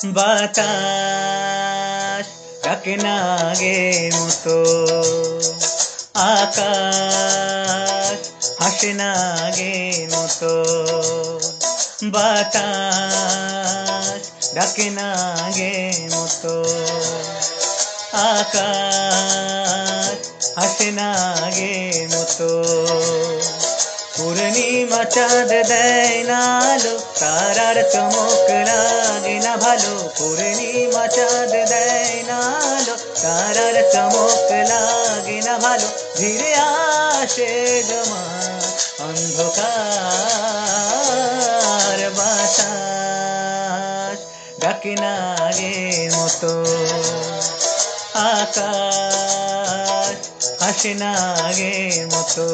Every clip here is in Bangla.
বাতাস ডাকে নাগের মতো, আকাশ হাসে নাগের মতো। বাতাস ডাকে নাগের মতো, আকাশ হাসে নাগের মতো। পূর্ণিমা চাঁদ দেয় না আলো, তারার চমক লাগে না ভালো। পূর্ণিমা চাঁদ দেয় না আলো, তারার চমক লাগে না ভালো। ধীরে আসে জমা অন্ধকার, বাতাস ডাকে নাগের মতো, আকাশ হাসে নাগের মতো।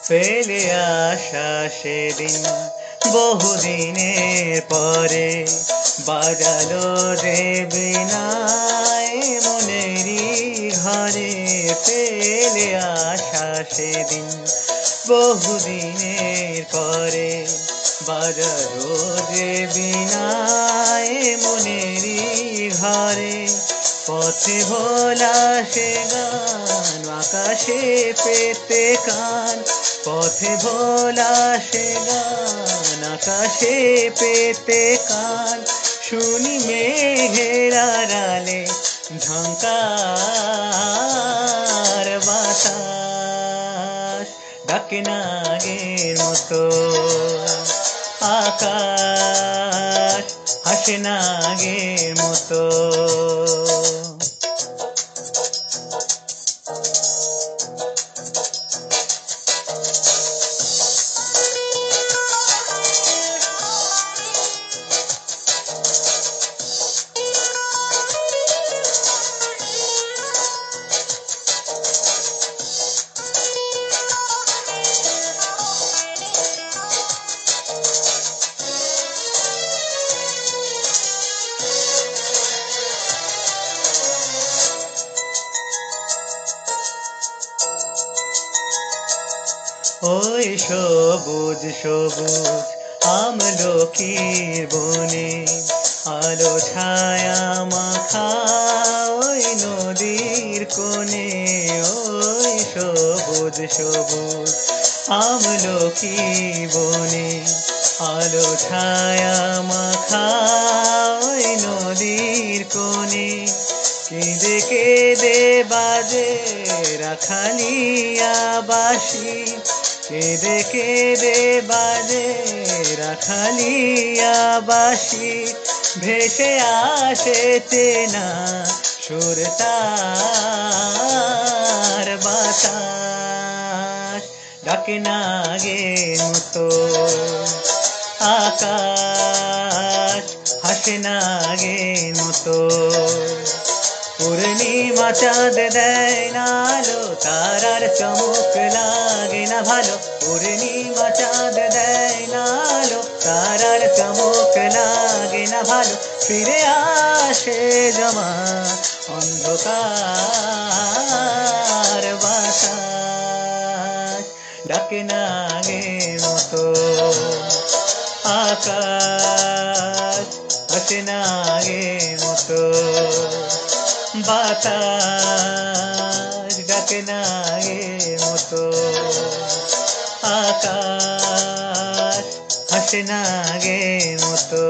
ফেলে আসা সেদিন বহুদিনের পরে, বাজালো যে বীণায় মনেরই ঘরে। ফেলে আসা সেদিন বহুদিনের পরে, বাজালো যে বীণায় মনেরই ঘরে। পথে ভোলা সে গান, আকাশে পেতে কান। পথে ভোলা সে গান, আকাশে পেতে কান। শুনি মেঘের আড়ালে ঝঙ্কার, বাতাস ডাকে নাগের মতো, আকাশ হাসে নাগের মতো। ওই সবুজ সবুজ আমলকির বনে, আলো ছায়া মাখা ওই নদীর কোণে। ওই সবুজ সবুজ আমলকির বনে, আলো ছায়া মাখা ওই নদীর কোণে। কেঁদে কেঁদে বাজে রাখালিয়া বাঁশি, কেঁদে কেঁদে বাজে রাখালিয়া বাঁশি। ভেসে আসে চেনা সুর তার, বাতাস ডাকে নাগের মতো, আকাশ হাসে নাগের মতো। পূর্ণিমা চাঁদ দেয় না আলো, তারার চমক লাগে না ভালো। পূর্ণিমা চাঁদ দেয় না আলো, তারার চমক লাগে না ভালো। ফিরে আসে জমা অন্ধকার, বাতাস ডাকে নাগের মতো, আকাশ হাসে নাগের মতো। বাতাস ডাকে নাগের মতো, আকাশ হাসে নাগের মতো।